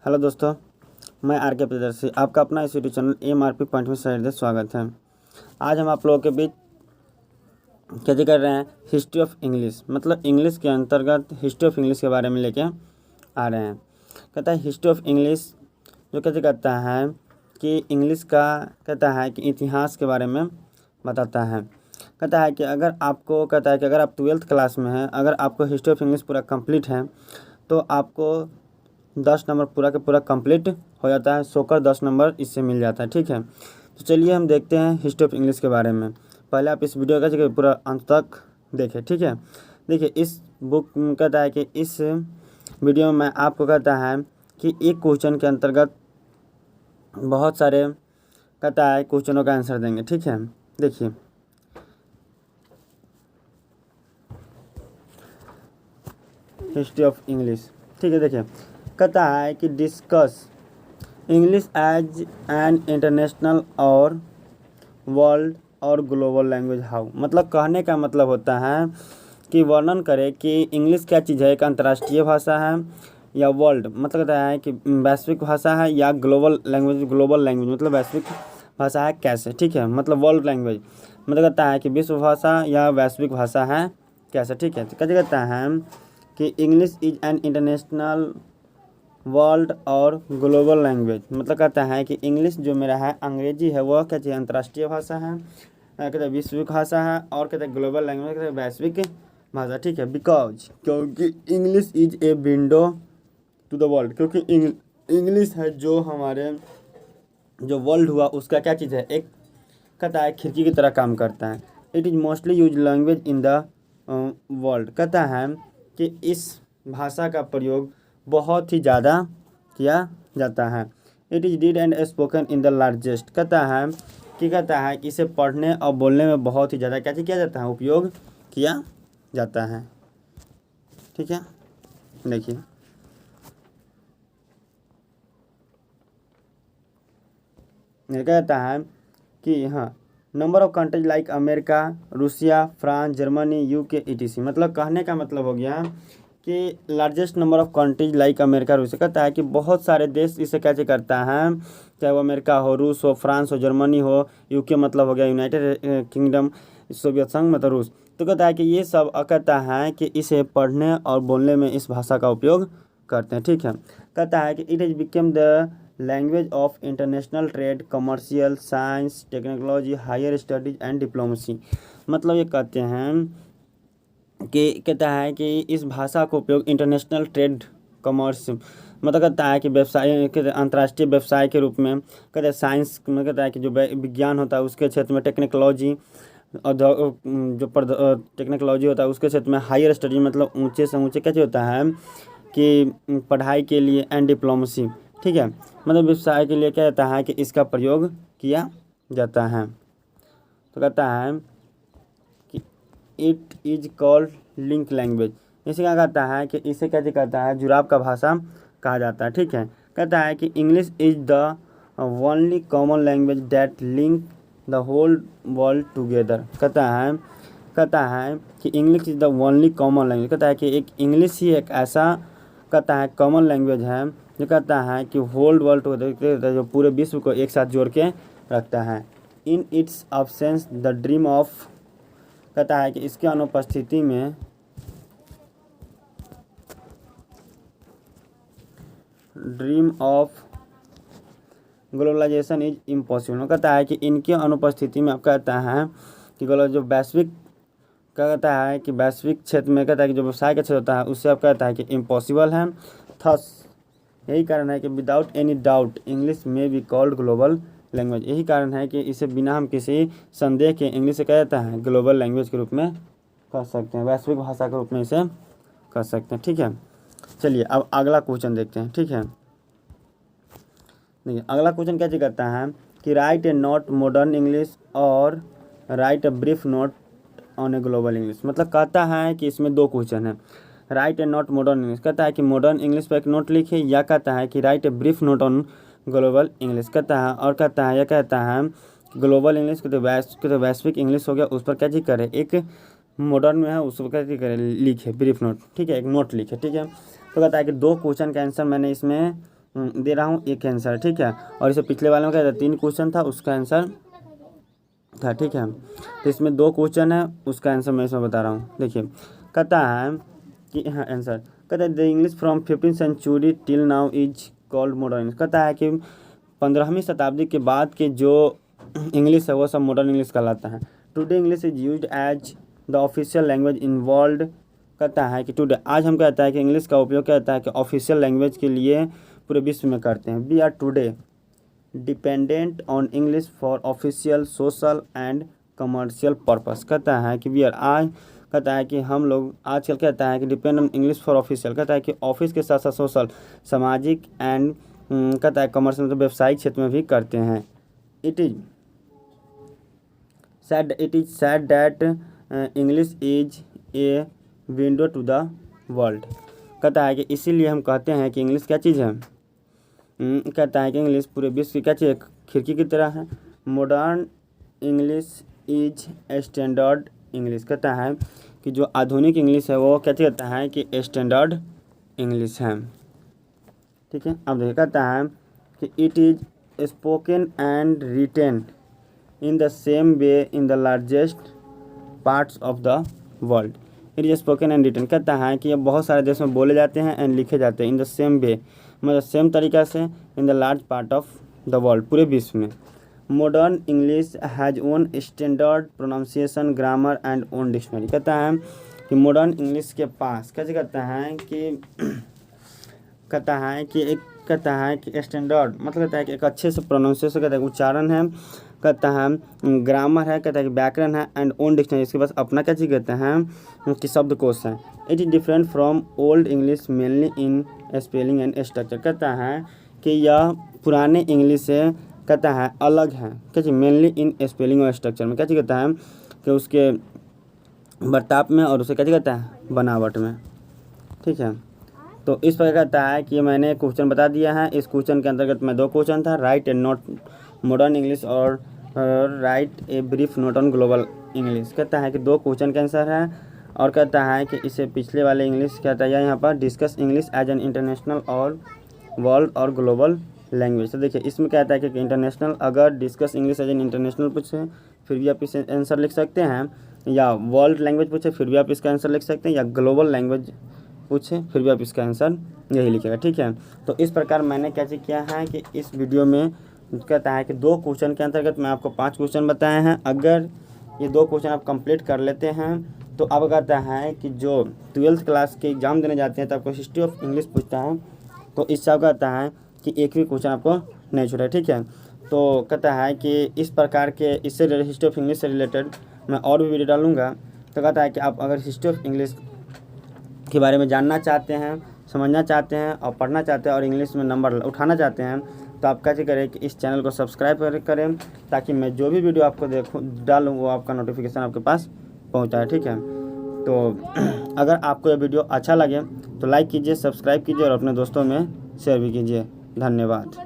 Hello दोस्तों, मैं are के प्रियदर्शी आपका अपना इस यूट्यूब चैनल MRP पॉइंट में सहृदय स्वागत है। आज हम आप लोगों के बीच कैसे कर रहे हैं हिस्ट्री ऑफ इंग्लिश, मतलब इंग्लिश के अंतर्गत हिस्ट्री ऑफ इंग्लिश के बारे में लेके आ रहे हैं। कहता है हिस्ट्री ऑफ इंग्लिश जो कैसे कहता है कि इंग्लिश का कहता है कि इतिहास के बारे में बताता है। कहता है कि अगर आपको कहता है कि अगर आप 12th क्लास में हैं, अगर आपको हिस्ट्री ऑफ इंग्लिश पूरा कंप्लीट है तो आपको 10 नंबर पूरा के पूरा कंप्लीट हो जाता है, सोकर 10 नंबर इससे मिल जाता है। ठीक है, तो चलिए हम देखते हैं हिस्ट्री ऑफ इंग्लिश के बारे में। पहले आप इस वीडियो का पूरा अंत तक देखें। ठीक है, देखिए इस बुक कहता है कि इस वीडियो में आपको कहता है कि एक क्वेश्चन के अंतर्गत बहुत सारे कहता है क्वेश्चनों का आंसर देंगे। ठीक है, देखिए हिस्ट्री ऑफ इंग्लिश। ठीक है, देखिए कहता है कि discuss English as an international और वर्ल्ड और ग्लोबल लैंग्वेज हाउ, मतलब कहने का मतलब होता है कि वर्णन करें कि इंग्लिश क्या चीज़ है, एक अंतर्राष्ट्रीय भाषा है या वर्ल्ड मतलब कहता है कि वैश्विक भाषा है, या ग्लोबल लैंग्वेज मतलब वैश्विक भाषा है कैसे। ठीक है, मतलब वर्ल्ड लैंग्वेज मतलब कहता है कि विश्व भाषा या वैश्विक भाषा है कैसे। ठीक है, तो कैसे कहता है कि English is an international world और ग्लोबल लैंग्वेज, मतलब कहता है कि इंग्लिश जो मेरा है अंग्रेजी है वह क्या चीज़ अंतर्राष्ट्रीय भाषा है, कहते हैं वैश्विक भाषा है, और कहते हैं ग्लोबल लैंग्वेज कहते हैं वैश्विक भाषा। ठीक है, बिकॉज क्योंकि English is a window to the world, क्योंकि इंग्लिश है जो हमारे जो वर्ल्ड हुआ उसका क्या चीज़ है, एक कहता है खिड़की की तरह काम करता है। It is mostly use language in the world, कहता है कि इस भाषा का प्रयोग बहुत ही ज़्यादा किया जाता है। It is read and spoken in the largest, कहता है कि कहता है इसे पढ़ने और बोलने में बहुत ही ज़्यादा क्या किया जाता है, उपयोग किया जाता है। ठीक है, देखिए कहता है कि हाँ number of countries like America, Russia, France, Germany, UK ETC, मतलब कहने का मतलब हो गया कि largest number of countries like America, Russia, कहता है कि बहुत सारे देश इसे कैसे करता है, चाहे वो अमेरिका हो, रूस हो, फ्रांस हो, जर्मनी हो, UK मतलब हो गया यूनाइटेड किंगडम, सोवियत संघ मतलब रूस, तो कहता है कि ये सब कहता है कि इसे पढ़ने और बोलने में इस भाषा का उपयोग करते हैं। ठीक है, कहता है कि it is become the language of international trade, commercial, science, technology, higher studies and diplomacy, मतलब ये कहते हैं कि कहता है कि इस भाषा का उपयोग इंटरनेशनल ट्रेड, कमर्स मतलब कहता है कि व्यवसाय के अंतर्राष्ट्रीय व्यवसाय के रूप में, कहता है साइंस में कहता है कि जो विज्ञान होता है उसके क्षेत्र में, टेक्नोलॉजी टेक्नोलॉजी होता है उसके क्षेत्र में, हायर स्टडी मतलब ऊंचे से ऊंचे कैसे होता है कि पढ़ाई के लिए, एंड डिप्लोमेसी। ठीक है, मतलब व्यवसाय के लिए क्या कहता है कि इसका प्रयोग किया जाता है। तो कहता है कि it is called link language, इसे क्या कहता है कि इसे कैसे कहता है जुड़ाव का भाषा कहा जाता है। ठीक है, कहता है कि English is the only common language that link the whole world together, कहता है कि English is the only common language, कहता है कि एक इंग्लिश ही एक ऐसा कहता है कॉमन लैंग्वेज है जो कहता है कि होल वर्ल्ड टुगेदर, जो पूरे विश्व को एक साथ जोड़ के रखता है। In its absence the dream of, कहता है कि इसके अनुपस्थिति में dream of globalization is impossible, कहता है कि इनकी अनुपस्थिति में अब कहता है कि जो वैश्विक कहता है कि वैश्विक क्षेत्र में कहता है कि जो व्यवसाय का क्षेत्र होता है उससे अब कहता है कि इम्पॉसिबल है। थस यही कारण है कि विदाउट एनी डाउट इंग्लिश में बी कॉल्ड ग्लोबल लैंग्वेज, यही कारण है कि इसे बिना हम किसी संदेह के इंग्लिश से कह जाता है ग्लोबल लैंग्वेज के रूप में कह सकते हैं, वैश्विक भाषा के रूप में इसे कह सकते हैं। ठीक है, चलिए अब अगला क्वेश्चन देखते हैं। ठीक है, देखिए अगला क्वेश्चन कैसे करता है कि राइट ए नोट मॉडर्न इंग्लिश और write a brief note on a global English, मतलब कहता है कि इसमें दो क्वेश्चन है। राइट ए नोट मॉडर्न इंग्लिश, कहता है कि मॉडर्न इंग्लिश पर एक नोट लिखिए, या कहता है कि right a brief note on global English, कहता है और कहता है यह कहता है ग्लोबल इंग्लिश के तो वैश्विक इंग्लिश हो गया उस पर क्या चीज करे, एक मॉडर्न में है उस पर क्या चीज करे, लिखे ब्रीफ नोट। ठीक है, एक नोट लिखे। ठीक है, तो कहता है कि दो क्वेश्चन का आंसर मैंने इसमें दे रहा हूँ एक आंसर, ठीक है। और इसे पिछले वाले में क्या था, 3 क्वेश्चन था, उसका आंसर था, ठीक है। तो इसमें 2 क्वेश्चन है, उसका आंसर मैं इसमें बता रहा हूँ। देखिए कहता है कि हाँ आंसर कहता है the English from 15th century till now is called modern. कहता है कि 15वीं शताब्दी के बाद के जो इंग्लिश है वो सब मॉडर्न इंग्लिश कहलाता है। Today English is used as the official language in world. कहता है कि टुडे आज हम कहता है कि इंग्लिश का उपयोग कहता है कि ऑफिशियल लैंग्वेज के लिए पूरे विश्व में करते हैं। We are today dependent on English for official social and commercial purpose. कहता है कि वी आर आज कहता है कि हम लोग आजकल कहता है कि depend on English for official. कहता है कि ऑफिस के साथ साथ सोशल सामाजिक एंड कहता है कमर्शियल मतलब व्यवसायिक क्षेत्र में भी करते हैं। It is said that English is a window to the world. कहता है कि इसीलिए हम कहते हैं कि इंग्लिश क्या चीज़ है। कहता है कि इंग्लिश पूरे विश्व की क्या चीज़, खिड़की की तरह है। Modern English is standard English. कहता है कि जो आधुनिक इंग्लिश है वो क्या कहता है कि स्टैंडर्ड इंग्लिश है, ठीक है। अब देखिए कहता है कि it is spoken and written in the same way in the largest parts of the world. It is spoken and written. कहता है कि ये बहुत सारे देशों में बोले जाते हैं एंड लिखे जाते हैं इन द सेम वे मतलब सेम तरीक़ा से in the large part of the world पूरे विश्व में। Modern English has own standard pronunciation grammar and own dictionary. कहता है कि मॉडर्न इंग्लिश के पास कैसे कहता है कि कहता है कि एक कहता है कि स्टैंडर्ड मतलब कहता है कि एक अच्छे से प्रोनाउंसिएशन कहता है उच्चारण है। कहता है ग्रामर है, कहता है कि व्याकरण है एंड ओन डिक्शनरी इसके पास अपना क्या चीज़ कहते हैं कि शब्दकोश है। It is different from old English mainly in spelling and structure. कहता है कि यह पुराने इंग्लिश से कहता है अलग है क्या चीज़ मेनली इन स्पेलिंग और स्ट्रक्चर में। क्या चीज़ कहता है कि उसके बर्ताव में और उसे क्या चीज़ कहता है बनावट में, ठीक है। तो इस पर कहता है कि मैंने क्वेश्चन बता दिया है। इस क्वेश्चन के अंतर्गत में 2 क्वेश्चन था, write and note modern English और write a brief note on global English. कहता है कि 2 क्वेश्चन का आंसर है और कहता है कि इसे पिछले वाले इंग्लिश कहता है यहाँ पर discuss English as an international और वर्ल्ड और ग्लोबल लैंग्वेज। तो देखिए इसमें कहता है कि इंटरनेशनल अगर discuss English as an international पूछे फिर भी आप इसे आंसर लिख सकते हैं, या वर्ल्ड लैंग्वेज पूछे फिर भी आप इसका आंसर लिख सकते हैं, या ग्लोबल लैंग्वेज पूछे फिर भी आप इसका आंसर यही लिखेगा, ठीक है। तो इस प्रकार मैंने क्या चीज़ किया है कि इस वीडियो में कहता है कि 2 क्वेश्चन के अंतर्गत मैं आपको 5 क्वेश्चन बताए हैं। अगर ये 2 क्वेश्चन आप कंप्लीट कर लेते हैं तो अब कहता है कि जो 12th क्लास के एग्ज़ाम देने जाते हैं तो आपको हिस्ट्री ऑफ इंग्लिश पूछता है, तो इससे आप कहता है कि एक भी क्वेश्चन आपको नहीं छूटा, ठीक है। तो कहता है कि इस प्रकार के इससे हिस्ट्री ऑफ इंग्लिश से रिलेटेड मैं और भी वीडियो डालूँगा। तो कहता है कि आप अगर हिस्ट्री ऑफ इंग्लिश के बारे में जानना चाहते हैं, समझना चाहते हैं और पढ़ना चाहते हैं और इंग्लिश में नंबर उठाना चाहते हैं तो आप कैसे करें कि इस चैनल को सब्सक्राइब करें ताकि मैं जो भी वीडियो आपको डालूँ वो आपका नोटिफिकेशन आपके पास पहुंचाए, ठीक है। तो अगर आपको ये वीडियो अच्छा लगे तो लाइक कीजिए, सब्सक्राइब कीजिए और अपने दोस्तों में शेयर भी कीजिए। धन्यवाद।